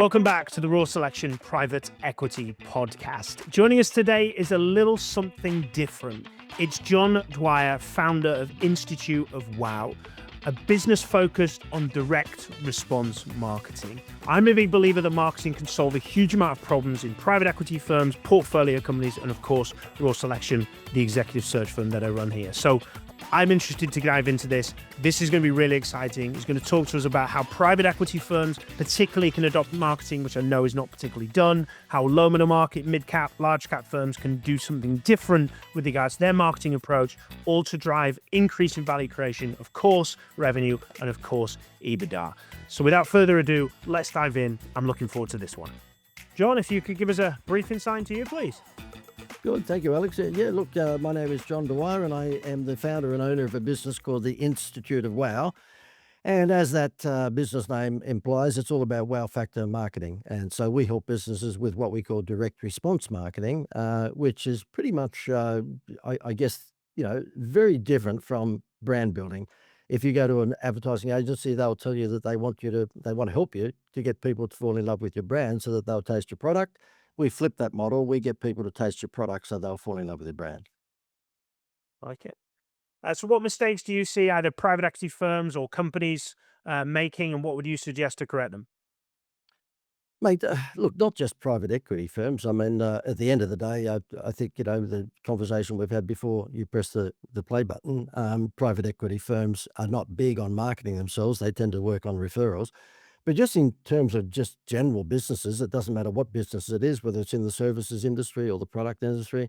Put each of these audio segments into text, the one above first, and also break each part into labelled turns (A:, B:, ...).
A: Welcome back to the Raw Selection Private Equity Podcast. Joining us today is a little something different. It's John Dwyer, founder of Institute of Wow, a business focused on direct response marketing. I'm a big believer that marketing can solve a huge amount of problems in private equity firms, portfolio companies, and of course, Raw Selection, the executive search firm that I run here. So I'm interested to dive into this. This is going to be really exciting. He's going to talk to us about how private equity firms particularly can adopt marketing, which I know is not particularly done, how low middle market, mid-cap, large-cap firms can do something different with regards to their marketing approach, all to drive increase in value creation, of course, revenue, and of course, EBITDA. So without further ado, let's dive in. I'm looking forward to this one. John, if you could give us a brief insight into you, please.
B: Good, thank you, Alex. Look, my name is John Dwyer, and I am the founder and owner of a business called the Institute of Wow. And as that business name implies, it's all about wow factor marketing. And so we help businesses with what we call direct response marketing, which is pretty much, I guess, very different from brand building. If you go to an advertising agency, they'll tell you that they want to help you to get people to fall in love with your brand so that they'll taste your product. We flip that model. We get people to taste your product so they'll fall in love with your brand.
A: Like it. So what mistakes do you see either private equity firms or companies making, and what would you suggest to correct them?
B: Mate, look, not just private equity firms. I mean, at the end of the day, I think, the conversation we've had before you press the play button, private equity firms are not big on marketing themselves. They tend to work on referrals. But just in terms of just general businesses, it doesn't matter what business it is, whether it's in the services industry or the product industry,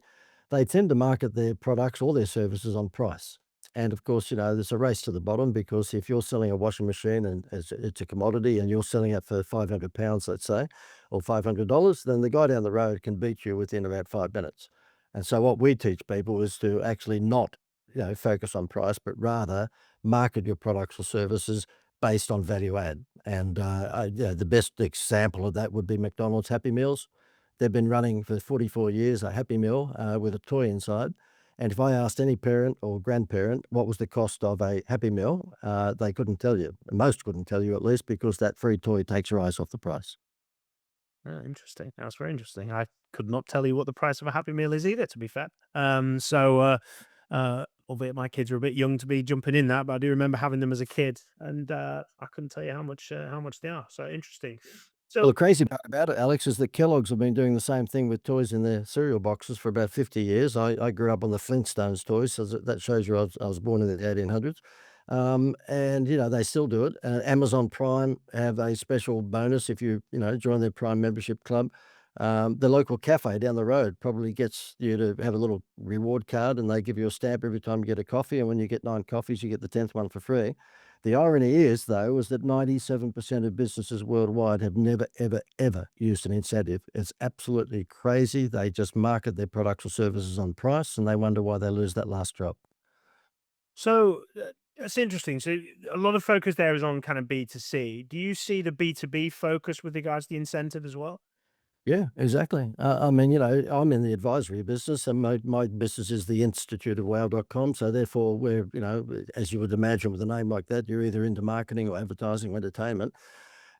B: they tend to market their products or their services on price. And of course, there's a race to the bottom because if you're selling a washing machine and it's a commodity and you're selling it for £500, let's say, or $500, then the guy down the road can beat you within about 5 minutes. And so what we teach people is to actually not, focus on price, but rather market your products or services based on value add. And the best example of that would be McDonald's Happy Meals. They've been running for 44 years a Happy Meal with a toy inside. And if I asked any parent or grandparent what was the cost of a Happy Meal, they couldn't tell you. Most couldn't tell you, at least, because that free toy takes your eyes off the price.
A: Interesting. That's very interesting. I could not tell you what the price of a Happy Meal is either, to be fair. Albeit my kids are a bit young to be jumping in that, but I do remember having them as a kid, and I couldn't tell you how much they are. So interesting.
B: Well,
A: So
B: the crazy part about it, Alex, is that Kellogg's have been doing the same thing with toys in their cereal boxes for about 50 years. I grew up on the Flintstones toys, so that shows you I was born in the 1800s. And, they still do it. Amazon Prime have a special bonus if you, join their Prime membership club. The local cafe down the road probably gets you to have a little reward card, and they give you a stamp every time you get a coffee. And when you get 9 coffees, you get the 10th one for free. The irony is, though, is that 97% of businesses worldwide have never, ever, ever used an incentive. It's absolutely crazy. They just market their products or services on price, and they wonder why they lose that last drop.
A: so that's interesting. So a lot of focus there is on kind of B2C. Do you see the B2B focus with regards to the incentive as well?
B: Yeah, exactly. I mean, I'm in the advisory business, and my business is the Institute of Wow.com. So therefore, we're, as you would imagine with a name like that, you're either into marketing or advertising or entertainment.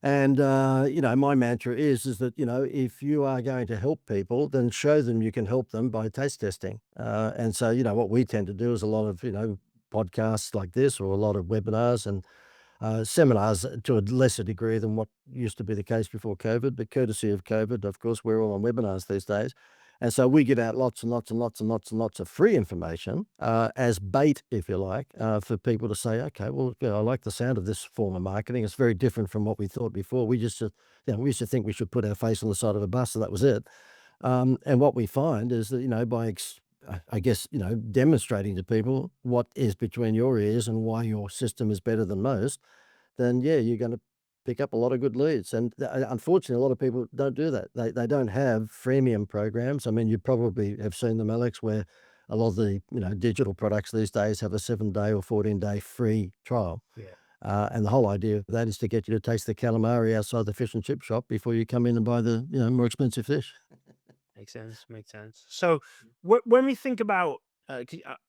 B: And, my mantra is that, if you are going to help people, then show them you can help them by taste testing. And so, what we tend to do is a lot of, podcasts like this or a lot of webinars and seminars to a lesser degree than what used to be the case before COVID, but courtesy of COVID, of course, we're all on webinars these days. And so we get out lots and lots and lots and lots and lots of free information as bait, if you like, for people to say, okay, well, I like the sound of this form of marketing. It's very different from what we thought before. We just, we used to think we should put our face on the side of a bus and that was it. And what we find is that, I guess, demonstrating to people what is between your ears and why your system is better than most, then yeah, you're going to pick up a lot of good leads. And unfortunately, a lot of people don't do that. They don't have freemium programs. I mean, you probably have seen them, Alex, where a lot of the digital products these days have a 7-day or 14-day free trial.
A: Yeah.
B: And the whole idea of that is to get you to taste the calamari outside the fish and chip shop before you come in and buy the more expensive fish.
A: Makes sense. Makes sense. So when we think about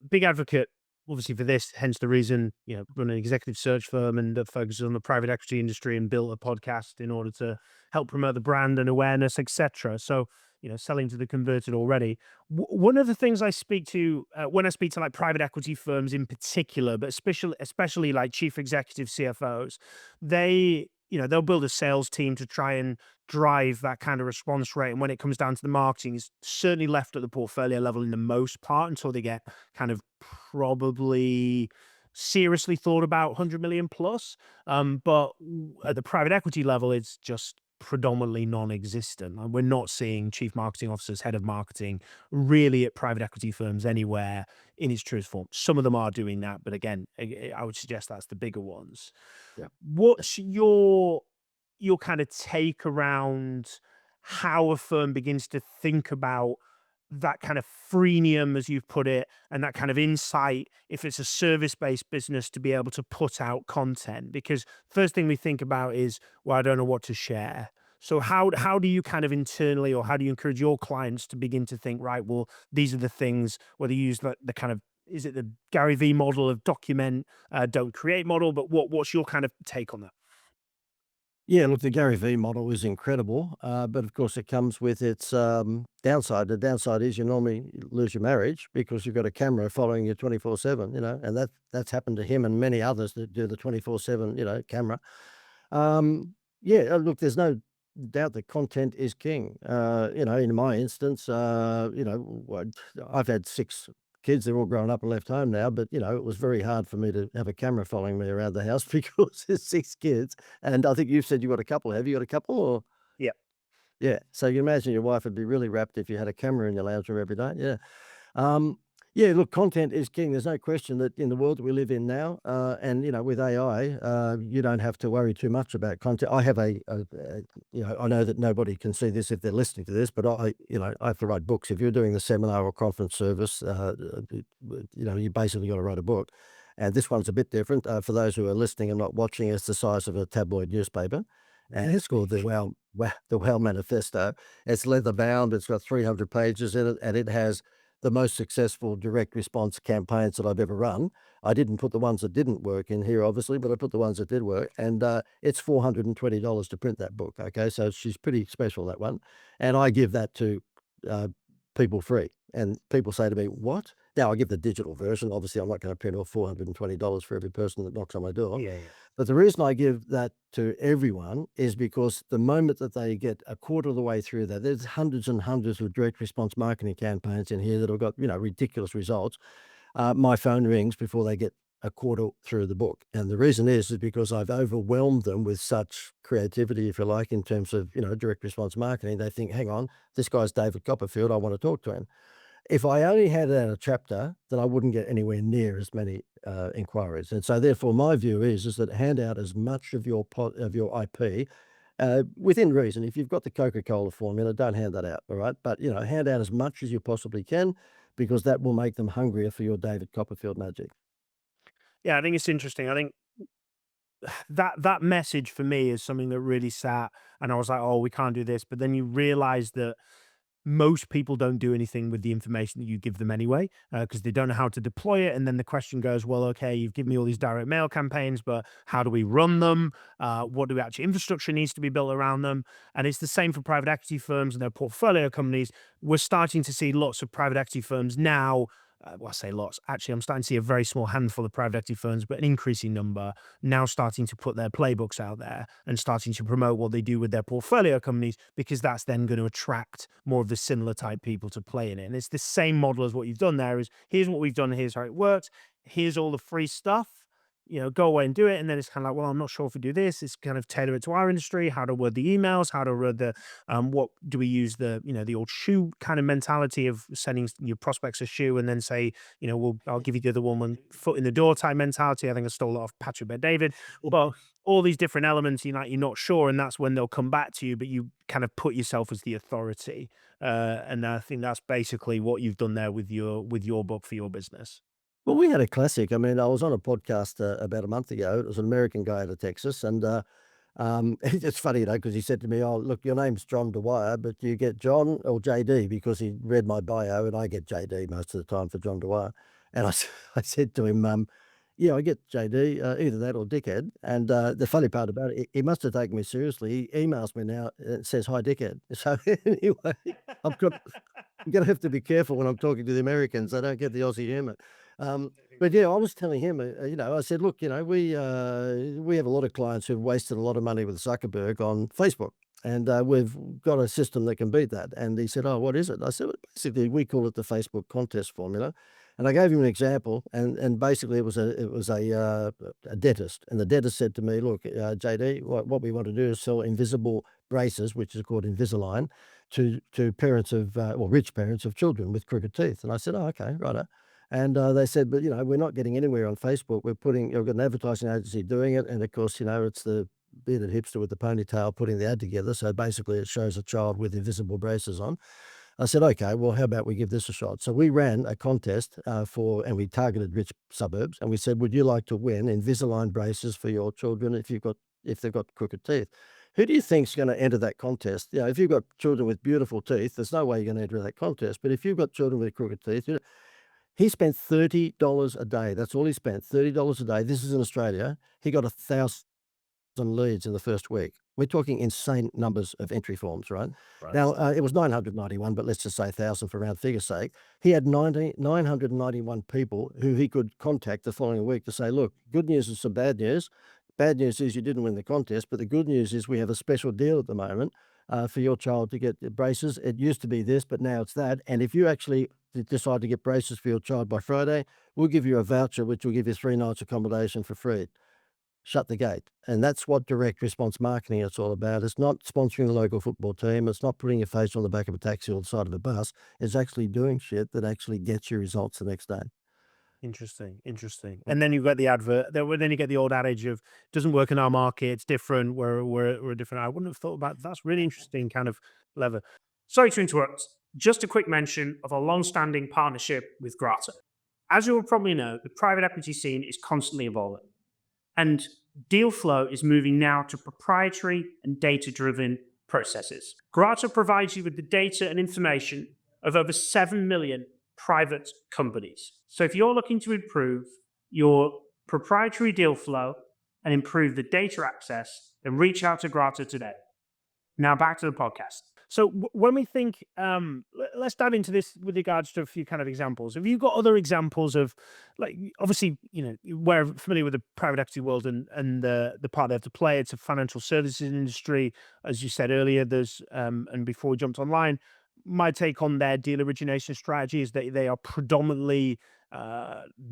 A: big advocate obviously for this, hence the reason, run an executive search firm and that focuses on the private equity industry and built a podcast in order to help promote the brand and awareness, etc. So, selling to the converted already. One of the things I speak to when I speak to like private equity firms in particular, but especially like chief executive CFOs, they'll build a sales team to try and drive that kind of response rate. And when it comes down to the marketing, it's certainly left at the portfolio level in the most part until they get kind of probably seriously thought about 100 million plus. But at the private equity level, it's just predominantly non-existent. And we're not seeing chief marketing officers, head of marketing, really at private equity firms anywhere in its truest form. Some of them are doing that, but again, I would suggest that's the bigger ones.
B: Yeah.
A: What's your kind of take around how a firm begins to think about that kind of freemium, as you've put it, and that kind of insight, if it's a service-based business, to be able to put out content? Because first thing we think about is, well, I don't know what to share. So how do you kind of internally, or how do you encourage your clients to begin to think, right, well, these are the things, whether you use the kind of, is it the Gary V model of document, don't create model, but what's your kind of take on that?
B: Yeah, look, the Gary V model is incredible, but of course it comes with its downside. The downside is you normally lose your marriage because you've got a camera following you 24/7, and that's happened to him and many others that do the 24/7, camera. Yeah, look, there's no doubt that content is king. In my instance, I've had 6 kids. They're all grown up and left home now, but it was very hard for me to have a camera following me around the house because there's 6 kids. And I think you said you got a couple. Have you got a couple or?
A: Yeah.
B: Yeah. So you imagine your wife would be really rapt if you had a camera in your lounge room every day. Yeah. Um, yeah, look, content is king. There's no question that in the world that we live in now, and with AI, you don't have to worry too much about content. I have I know that nobody can see this if they're listening to this, but I have to write books. If you're doing the seminar or conference service, you basically got to write a book. And this one's a bit different. For those who are listening and not watching, it's the size of a tabloid newspaper, and it's called the Wow Manifesto. It's leather bound. It's got 300 pages in it, and it has the most successful direct response campaigns that I've ever run. I didn't put the ones that didn't work in here, obviously, but I put the ones that did work. And it's $420 to print that book. Okay, so she's pretty special, that one. And I give that to uh, people free. And people say to me, "What?" Now I give the digital version. Obviously, I'm not going to print off $420 for every person that knocks on my door.
A: Yeah, yeah.
B: But the reason I give that to everyone is because the moment that they get a quarter of the way through that, there's hundreds and hundreds of direct response marketing campaigns in here that have got, ridiculous results. My phone rings before they get a quarter through the book. And the reason is because I've overwhelmed them with such creativity, if you like, in terms of, direct response marketing. They think, hang on, this guy's David Copperfield. I want to talk to him. If I only had it in a chapter, then I wouldn't get anywhere near as many inquiries. And so therefore my view is that hand out as much of your IP within reason. If you've got the Coca-Cola formula, don't hand that out, all right? But, hand out as much as you possibly can because that will make them hungrier for your David Copperfield magic.
A: Yeah, I think it's interesting. I think that message for me is something that really sat, and I was like, oh, we can't do this. But then you realize that most people don't do anything with the information that you give them anyway, because they don't know how to deploy it. And then the question goes, well, okay, you've given me all these direct mail campaigns, but how do we run them? What do we actually infrastructure needs to be built around them? And it's the same for private equity firms and their portfolio companies. We're starting to see lots of private equity firms now. Well, I say lots. Actually, I'm starting to see a very small handful of private equity firms, but an increasing number now starting to put their playbooks out there and starting to promote what they do with their portfolio companies, because that's then going to attract more of the similar type people to play in it. And it's the same model as what you've done there is, here's what we've done, here's how it works, here's all the free stuff, go away and do it. And then it's kind of like, well, I'm not sure if we do this. It's kind of tailor it to our industry, how to word the emails, how to word the, what do we use the old shoe kind of mentality of sending your prospects a shoe and then say, I'll give you the other one foot in the door type mentality. I think I stole a lot of Patrick Bet David, but all these different elements, you're not sure. And that's when they'll come back to you, but you kind of put yourself as the authority. And I think that's basically what you've done there with your book for your business.
B: Well, we had a classic. I mean, I was on a podcast about a month ago. It was an American guy out of Texas, and it's funny, because he said to me, "Oh, look, your name's John Dwyer, but do you get John or JD?" Because he read my bio, and I get JD most of the time for John Dwyer. And I said to him, yeah, I get JD, either that or dickhead. And the funny part about it, he must have taken me seriously. He emails me now and says, hi, dickhead. So anyway, I've got, I'm going to have to be careful when I'm talking to the Americans. They don't get the Aussie humour. But yeah, I was telling him, I said, look, we have a lot of clients who've wasted a lot of money with Zuckerberg on Facebook. And we've got a system that can beat that. And he said, oh, what is it? I said, well, basically, we call it the Facebook contest formula. And I gave him an example, and basically it was a dentist, and the dentist said to me, "Look, JD, what we want to do is sell invisible braces, which is called Invisalign, to parents of rich parents of children with crooked teeth." And I said, "Oh, okay, righto." And they said, "But we're not getting anywhere on Facebook. We've got an advertising agency doing it, and of course, it's the bearded hipster with the ponytail putting the ad together. So basically, it shows a child with invisible braces on." I said, okay, well, how about we give this a shot? So we ran a contest and we targeted rich suburbs, and we said, would you like to win Invisalign braces for your children if they've got crooked teeth? Who do you think's going to enter that contest? If you've got children with beautiful teeth, there's no way you're going to enter that contest. But if you've got children with crooked teeth, he spent $30 a day. That's all he spent, $30 a day. This is in Australia. He got 1,000 leads in the first week. We're talking insane numbers of entry forms, right?
A: Right.
B: Now, it was 991, but let's just say 1,000 for round figure sake. He had 991 people who he could contact the following week to say, look, good news is some bad news. Bad news is you didn't win the contest, but the good news is we have a special deal at the moment for your child to get braces. It used to be this, but now it's that. And if you actually decide to get braces for your child by Friday, we'll give you a voucher, which will give you 3 nights accommodation for free. Shut the gate. And that's what direct response marketing is all about. It's not sponsoring the local football team. It's not putting your face on the back of a taxi or the side of a bus. It's actually doing shit that actually gets you results the next day.
A: Interesting, interesting. And then you've got the advert. Then you get the old adage of doesn't work in our market. It's different. We're different. I wouldn't have thought about that's really interesting kind of lever. Sorry to interrupt. Just a quick mention of a long-standing partnership with Grata. As you'll probably know, the private equity scene is constantly evolving, and deal flow is moving now to proprietary and data-driven processes. Grata provides you with the data and information of over 7 million private companies. So if you're looking to improve your proprietary deal flow and improve the data access, then reach out to Grata today. Now back to the podcast. So when we think, let's dive into this with regards to a few kind of examples. Have you got other examples of, like, obviously, we're familiar with the private equity world and the part they have to play. It's a financial services industry, as you said earlier. There's and before we jumped online, my take on their deal origination strategy is that they are predominantly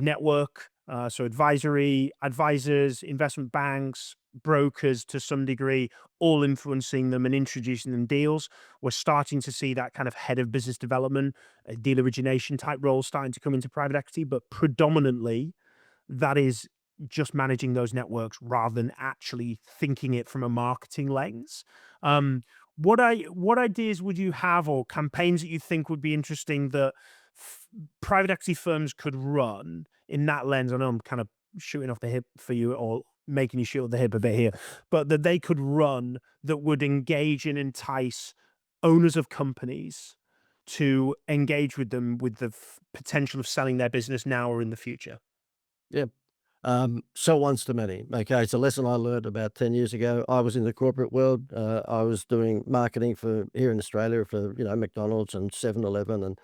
A: network, so advisors, investment banks, brokers to some degree, all influencing them and introducing them deals. We're starting to see that kind of head of business development, deal origination type role starting to come into private equity, but predominantly that is just managing those networks rather than actually thinking it from a marketing lens. What ideas would you have, or campaigns that you think would be interesting that private equity firms could run in that lens? I know I'm kind of shooting off the hip for you, or making you shoot off the hip a bit here, but that they could run that would engage and entice owners of companies to engage with them with the potential of selling their business now or in the future.
B: Yeah. Sell once to many. Okay, it's a lesson I learned about 10 years ago. I was in the corporate world. I was doing marketing for here in Australia for, McDonald's and 7-Eleven and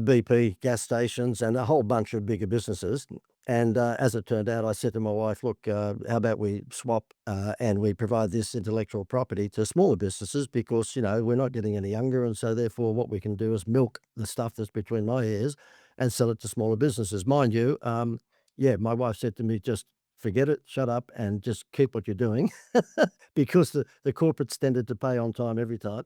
B: BP gas stations and a whole bunch of bigger businesses. And as it turned out, I said to my wife, look, how about we swap and we provide this intellectual property to smaller businesses because, we're not getting any younger. And so therefore what we can do is milk the stuff that's between my ears and sell it to smaller businesses. Mind you, yeah, my wife said to me, just forget it, shut up, and just keep what you're doing because the corporates tended to pay on time every time.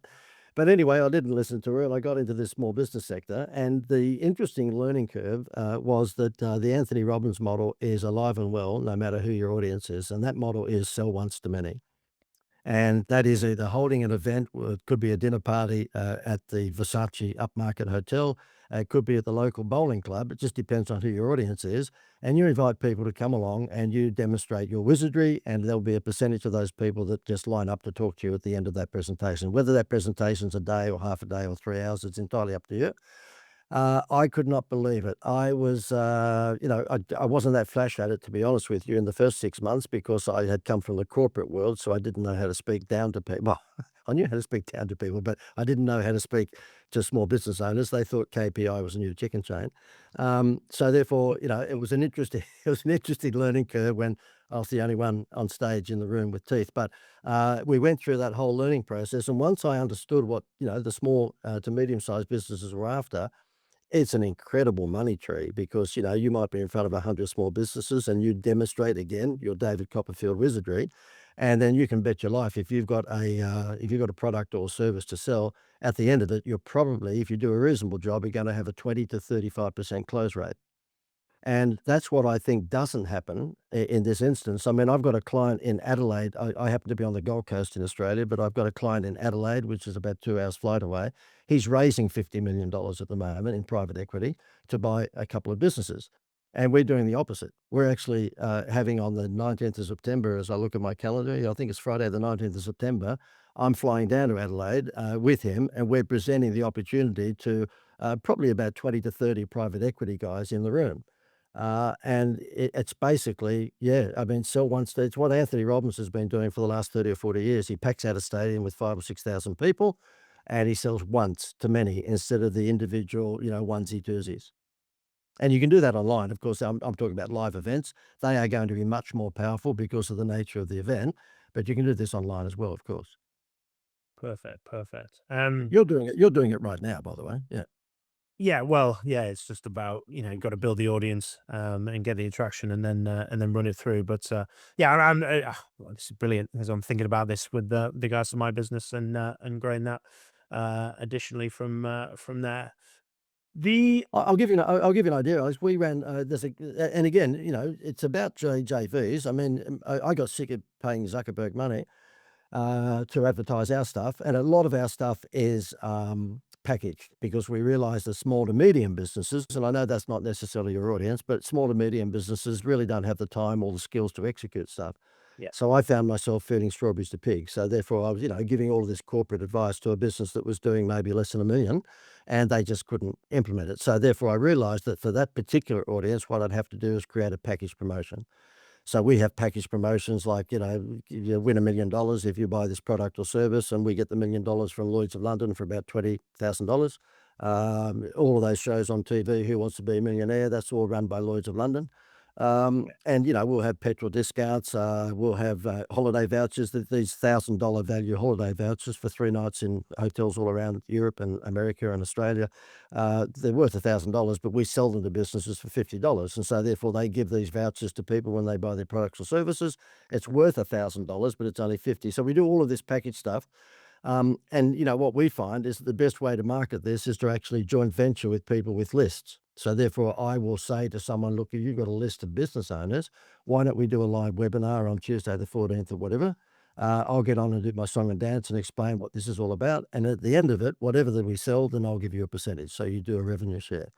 B: But anyway, I didn't listen to her, and I got into this small business sector. And the interesting learning curve was that the Anthony Robbins model is alive and well, no matter who your audience is. And that model is sell once to many. And that is either holding an event, it could be a dinner party at the Versace upmarket hotel, it could be at the local bowling club. It just depends on who your audience is. And you invite people to come along and you demonstrate your wizardry, and there'll be a percentage of those people that just line up to talk to you at the end of that presentation. Whether that presentation's a day or half a day or 3 hours, it's entirely up to you. I could not believe it. I was, I wasn't that flash at it, to be honest with you, in the first 6 months because I had come from the corporate world, so I didn't know how to speak down to people. Well, I knew how to speak down to people, but I didn't know how to speak to small business owners. They thought KPI was a new chicken chain. So therefore, it was an interesting, it was an interesting learning curve when I was the only one on stage in the room with teeth. But we went through that whole learning process, and once I understood what the small to medium-sized businesses were after, it's an incredible money tree because, you might be in front of 100 small businesses and you demonstrate again your David Copperfield wizardry, and then you can bet your life if you've got a product or service to sell, at the end of it, you're probably, if you do a reasonable job, you're gonna have a 20 to 35% close rate. And that's what I think doesn't happen in this instance. I mean, I've got a client in Adelaide. I happen to be on the Gold Coast in Australia, but I've got a client in Adelaide, which is about 2 hours flight away. He's raising $50 million at the moment in private equity to buy a couple of businesses. And we're doing the opposite. We're actually having on the 19th of September, as I look at my calendar, I think it's Friday, the 19th of September, I'm flying down to Adelaide with him, and we're presenting the opportunity to probably about 20 to 30 private equity guys in the room. And it's basically, yeah, I mean, sell one stage. What Anthony Robbins has been doing for the last 30 or 40 years. He packs out a stadium with 5 or 6 thousand people and he sells once to many instead of the individual, onesie twosies. And you can do that online. Of course, I'm talking about live events. They are going to be much more powerful because of the nature of the event, but you can do this online as well, of course.
A: Perfect, perfect.
B: You're doing it right now, by the way. Yeah.
A: Yeah, well, yeah, it's just about, you got to build the audience, and get the attraction and then run it through. But yeah, well, this is brilliant because I'm thinking about this with the guys of my business and growing that additionally from there. The
B: I'll give you I'll give you an idea. As we ran, and again, it's about JVs. I mean, I got sick of paying Zuckerberg money to advertise our stuff, and a lot of our stuff is packaged because we realise the small to medium businesses, and I know that's not necessarily your audience, but small to medium businesses really don't have the time or the skills to execute stuff.
A: Yeah,
B: So I found myself feeding strawberries to pigs. So therefore, I was, giving all of this corporate advice to a business that was doing maybe less than 1 million, and they just couldn't implement it. So therefore, I realised that for that particular audience, what I'd have to do is create a package promotion. So we have package promotions like, you win $1 million if you buy this product or service, and we get the $1 million from Lloyd's of London for about $20,000. All of those shows on TV, Who Wants to Be a Millionaire, that's all run by Lloyd's of London. And, we'll have petrol discounts, we'll have holiday vouchers, these $1,000 value holiday vouchers for 3 nights in hotels all around Europe and America and Australia. They're worth $1,000, but we sell them to businesses for $50. And so therefore they give these vouchers to people when they buy their products or services. It's worth $1,000, but it's only 50. So we do all of this package stuff. And what we find is that the best way to market this is to actually joint venture with people with lists. So therefore, I will say to someone, look, if you've got a list of business owners, why don't we do a live webinar on Tuesday the 14th or whatever? I'll get on and do my song and dance and explain what this is all about. And at the end of it, whatever that we sell, then I'll give you a percentage. So you do a revenue share.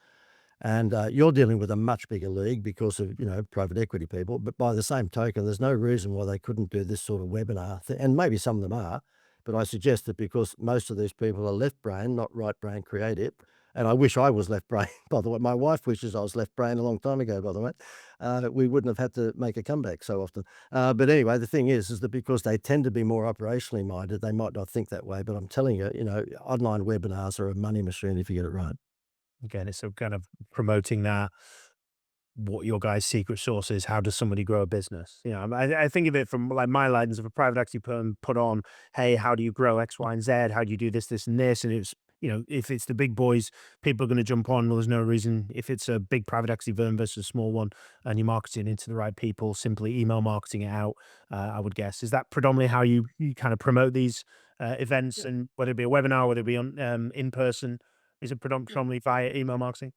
B: And you're dealing with a much bigger league because of, private equity people. But by the same token, there's no reason why they couldn't do this sort of webinar thing. And maybe some of them are. But I suggest that because most of these people are left brain, not right brain creative. And I wish I was left brain, by the way. My wife wishes I was left brain a long time ago, by the way. We wouldn't have had to make a comeback so often. But anyway, the thing is that because they tend to be more operationally minded, they might not think that way. But I'm telling you, online webinars are a money machine if you get it right.
A: again, it's a kind of promoting that what your guy's secret sauce is. How does somebody grow a business? I think of it from like my lens of a private equity firm put on, hey, how do you grow X, Y, and Z? How do you do this, this, and this? And it's, if it's the big boys, people are going to jump on. Well, there's no reason. If it's a big private equity firm versus a small one and you're marketing into the right people, simply email marketing it out, I would guess. Is that predominantly how you kind of promote these events? And whether it be a webinar, whether it be on in person, is it predominantly via email marketing?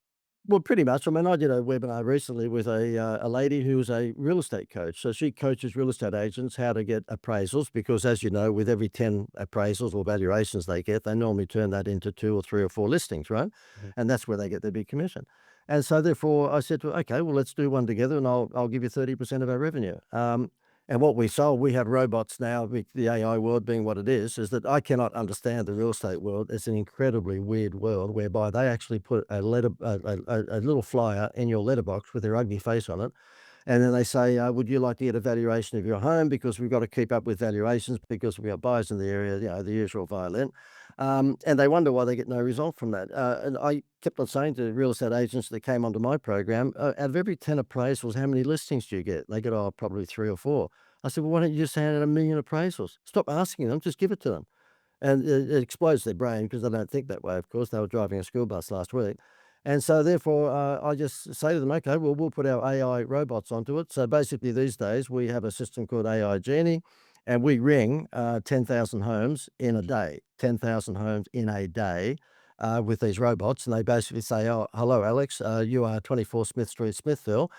B: Well, pretty much. I mean, I did a webinar recently with a lady who was a real estate coach. So she coaches real estate agents how to get appraisals because, as you know, with every 10 appraisals or valuations they get, they normally turn that into 2 or 3 or 4 listings, right?
A: Mhm.
B: And that's where they get their big commission. And so therefore I said to her, okay, well, let's do one together and I'll give you 30% of our revenue. And what we sold, we have robots now, with the AI world being what it is that I cannot understand the real estate world. It's an incredibly weird world whereby they actually put a little flyer in your letterbox with their ugly face on it, and then they say, "Would you like to get a valuation of your home? Because we've got to keep up with valuations because we got buyers in the area," the usual violin. And they wonder why they get no result from that. And I kept on saying to real estate agents that came onto my program, out of every 10 appraisals, how many listings do you get? They get, "Oh, probably 3 or 4." I said, "Well, why don't you just hand out 1,000,000 appraisals? Stop asking them, just give it to them." And it explodes their brain because they don't think that way, of course. They were driving a school bus last week. And so therefore, I just say to them, "Okay, well, we'll put our AI robots onto it." So basically these days, we have a system called AI Genie, and we ring 10,000 homes in a day, 10,000 homes in a day, with these robots. And they basically say, "Oh, hello, Alex. You are 24 Smith Street, Smithville.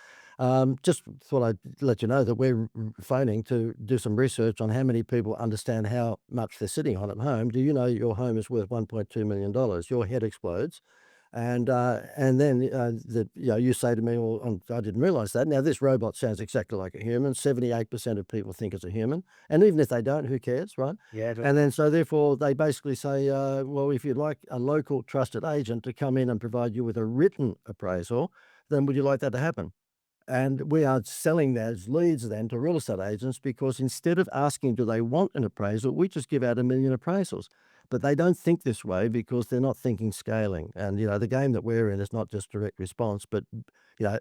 B: Just thought I'd let you know that we're phoning to do some research on how many people understand how much they're sitting on at home. Do you know your home is worth $1.2 million? Your head explodes." And then you say to me, "Well, I didn't realize that." Now, this robot sounds exactly like a human. 78% of people think it's a human. And even if they don't, who cares, right?
A: Yeah,
B: And then so therefore, they basically say, "Well, if you'd like a local trusted agent to come in and provide you with a written appraisal, then would you like that to happen?" And we are selling those leads then to real estate agents because instead of asking, do they want an appraisal, we just give out 1,000,000 appraisals. But they don't think this way because they're not thinking scaling. And, the game that we're in is not just direct response, but, you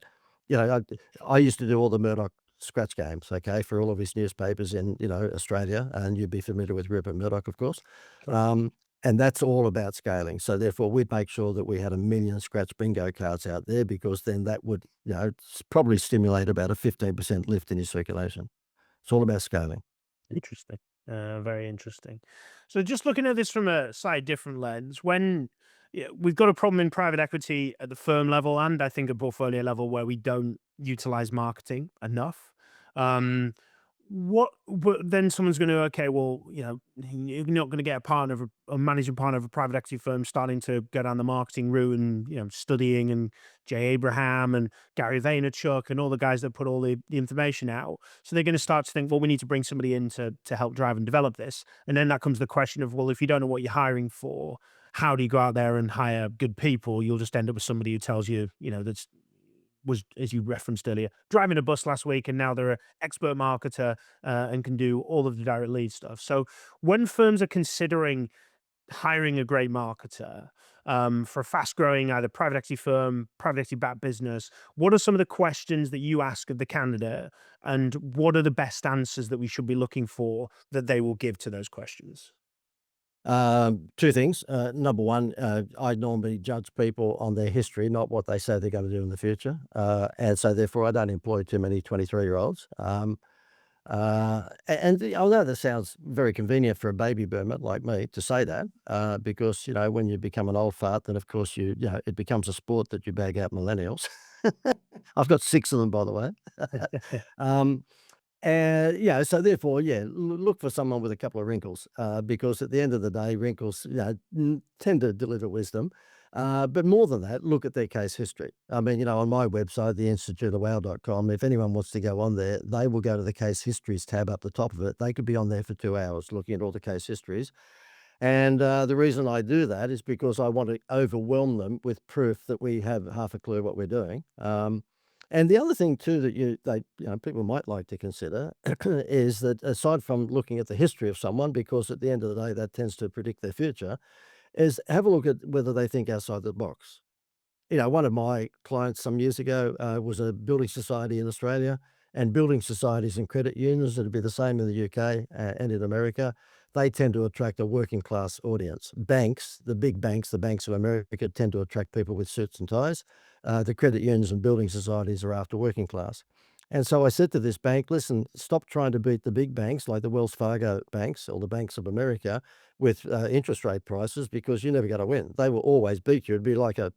B: know, I used to do all the Murdoch scratch games, okay, for all of his newspapers in, Australia. And you'd be familiar with Rupert Murdoch, of course. Um, and that's all about scaling. So therefore, we'd make sure that we had 1,000,000 scratch bingo cards out there because then that would, probably stimulate about a 15% lift in your circulation. It's all about scaling.
A: interesting. Very interesting. So, just looking at this from a slightly different lens, when we've got a problem in private equity at the firm level, and I think a portfolio level where we don't utilize marketing enough. Um, what but then someone's going to, okay, well, you're not going to get a partner of a managing partner of a private equity firm starting to go down the marketing route and studying, and Jay Abraham and Gary Vaynerchuk and all the guys that put all the information out. So they're going to start to think, well, we need to bring somebody in to help drive and develop this. And then that comes the question of, well, if you don't know what you're hiring for, how do you go out there and hire good people? You'll just end up with somebody who tells you, that's was, as you referenced earlier, driving a bus last week, and now they're an expert marketer and can do all of the direct lead stuff. So when firms are considering hiring a great marketer for a fast growing either private equity firm, private equity backed business, what are some of the questions that you ask of the candidate, and what are the best answers that we should be looking for that they will give to those questions?
B: Two things. Number one, I normally judge people on their history, not what they say they're going to do in the future. And so therefore, I don't employ too many 23-year-olds. I know that sounds very convenient for a baby boomer like me to say that, because, when you become an old fart, then of course it becomes a sport that you bag out millennials. I've got 6 of them, by the way. um, so therefore, look for someone with a couple of wrinkles, because at the end of the day, wrinkles, tend to deliver wisdom. But more than that, look at their case history. I mean, on my website, theinstituteofwow.com, if anyone wants to go on there, they will go to the case histories tab up the top of it. They could be on there for 2 hours looking at all the case histories. And the reason I do that is because I want to overwhelm them with proof that we have half a clue what we're doing. And the other thing too that people might like to consider is that aside from looking at the history of someone, because at the end of the day that tends to predict their future, is have a look at whether they think outside the box. One of my clients some years ago was a building society in Australia, and building societies and credit unions, it'd be the same in the UK and in America. They tend to attract a working class audience. Banks, the big banks, the banks of America, tend to attract people with suits and ties. The credit unions and building societies are after working class. And so I said to this bank, listen, stop trying to beat the big banks like the Wells Fargo banks or the banks of America with interest rate prices, because you're never going to win. They will always beat you. It'd be like a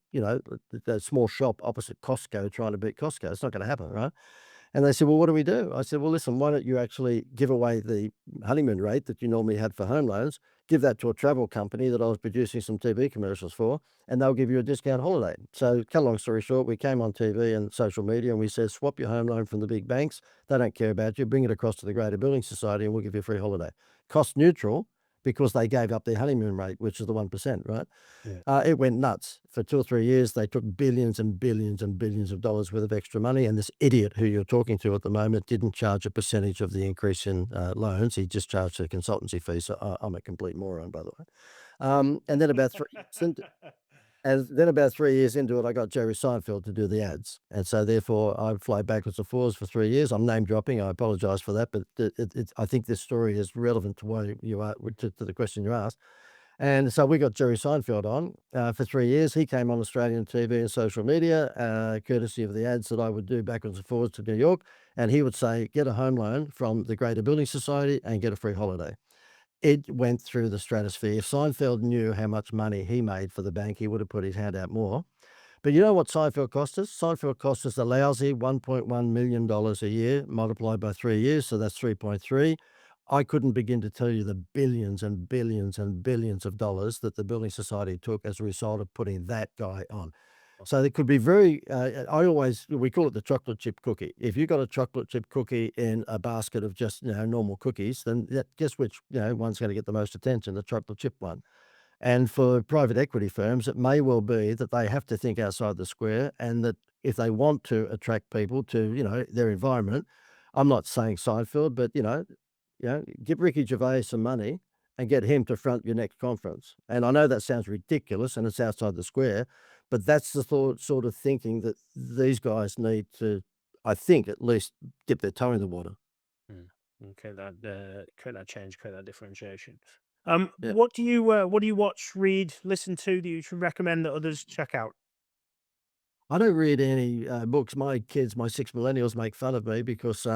B: small shop opposite Costco trying to beat Costco. It's not going to happen, right? And they said, well, what do we do? I said, well, listen, why don't you actually give away the honeymoon rate that you normally had for home loans, give that to a travel company that I was producing some TV commercials for, and they'll give you a discount holiday. So cut a long story short, we came on TV and social media and we said, swap your home loan from the big banks. They don't care about you. Bring it across to the Greater Building Society and we'll give you a free holiday. Cost neutral because they gave up their honeymoon rate, which is the 1%, right?
A: Yeah.
B: It went nuts. For 2 or 3 years, they took billions and billions and billions of dollars worth of extra money, and this idiot who you're talking to at the moment didn't charge a percentage of the increase in loans. He just charged a consultancy fee, so I'm a complete moron, by the way. And then about 3 years into and then about 3 years into it, I got Jerry Seinfeld to do the ads, and so therefore, I fly backwards and forwards for 3 years. I'm name dropping, I apologize for that, but I think this story is relevant to why you are to the question you asked. And so we got Jerry Seinfeld on for 3 years. He came on Australian TV and social media, courtesy of the ads that I would do backwards and forwards to New York. And he would say, get a home loan from the Greater Building Society and get a free holiday. It went through the stratosphere. If Seinfeld knew how much money he made for the bank, he would have put his hand out more. But you know what Seinfeld cost us? Seinfeld cost us a lousy $1.1 million a year multiplied by 3 years, so that's 3.3. I couldn't begin to tell you the billions and billions and billions of dollars that the Building Society took as a result of putting that guy on. So it could be very, we call it the chocolate chip cookie. If you got a chocolate chip cookie in a basket of just, normal cookies, then guess which, one's going to get the most attention, the chocolate chip one. And for private equity firms, it may well be that they have to think outside the square and that if they want to attract people to, their environment, I'm not saying Seinfeld, but, give Ricky Gervais some money and get him to front your next conference. And I know that sounds ridiculous and it's outside the square, but that's the sort of thinking that these guys need to, I think, at least dip their toe in the water.
A: Mm. Okay, create that change, create that differentiation.
B: Yeah.
A: What do you watch, read, listen to that you should recommend that others check out?
B: I don't read any books. My kids, my 6 millennials, make fun of me because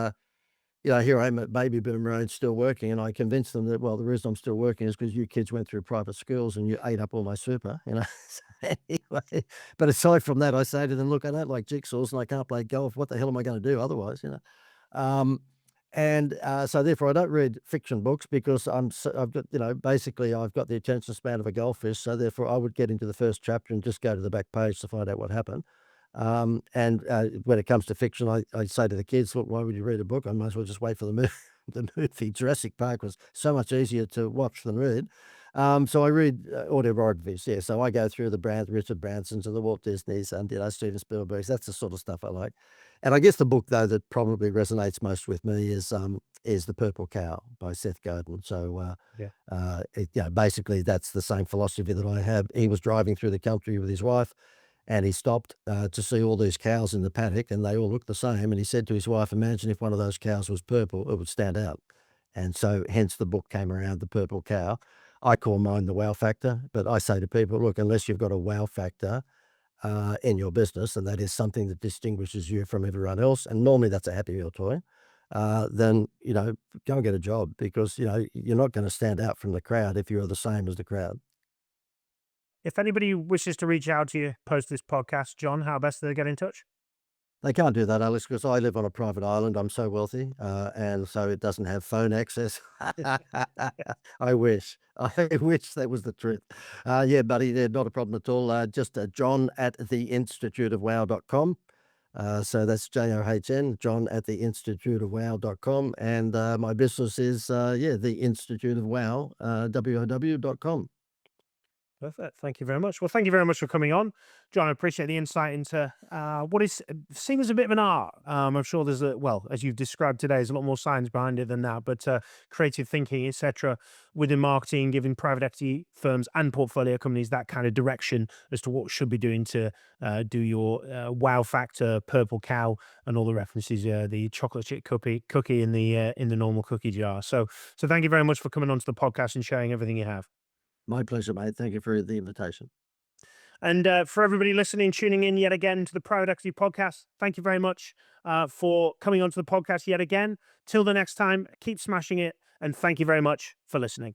B: here I am at baby boomer age still working, and I convinced them that, well, the reason I'm still working is because you kids went through private schools and you ate up all my super. So anyway, but aside from that, I say to them, look, I don't like jigsaws and I can't play golf. What the hell am I going to do otherwise? Um, so therefore I don't read fiction books because I've got, basically I've got the attention span of a goldfish. So therefore I would get into the first chapter and just go to the back page to find out what happened. When it comes to fiction, I say to the kids, look, why would you read a book? I might as well just wait for the movie. The movie Jurassic Park was so much easier to watch than read. So I read autobiographies. Yeah, so I go through the Richard Bransons and the Walt Disneys and Steven Spielberg's. That's the sort of stuff I like. And I guess the book though that probably resonates most with me is The Purple Cow by Seth Godin. So basically that's the same philosophy that I have. He was driving through the country with his wife. And he stopped to see all these cows in the paddock, and they all looked the same. And he said to his wife, imagine if one of those cows was purple, it would stand out. And so hence the book came around, The Purple Cow. I call mine the wow factor, but I say to people, look, unless you've got a wow factor in your business, and that is something that distinguishes you from everyone else, and normally that's a Happy Meal toy, then, go and get a job because, you're not going to stand out from the crowd if you're the same as the crowd.
A: If anybody wishes to reach out to you post this podcast, John, how best do they get in touch?
B: They can't do that, Alex, because I live on a private island. I'm so wealthy, and so it doesn't have phone access. I wish. I wish that was the truth. Yeah, buddy, yeah, not a problem at all. Just John at theinstituteofwow.com. So that's JOHN, John at theinstituteofwow.com. And my business is, the Institute of Wow, WOW.com.
A: Perfect. Thank you very much. Well, thank you very much for coming on, John. I appreciate the insight into what is seems a bit of an art. I'm sure there's as you've described today, there's a lot more science behind it than that. But creative thinking, etc., within marketing, giving private equity firms and portfolio companies that kind of direction as to what should be doing to do your wow factor, purple cow, and all the references. The chocolate chip cookie in the normal cookie jar. So thank you very much for coming onto the podcast and sharing everything you have.
B: My pleasure, mate. Thank you for the invitation.
A: And for everybody listening, tuning in yet again to the Private Equity Podcast, thank you very much for coming onto the podcast yet again. Till the next time, keep smashing it. And thank you very much for listening.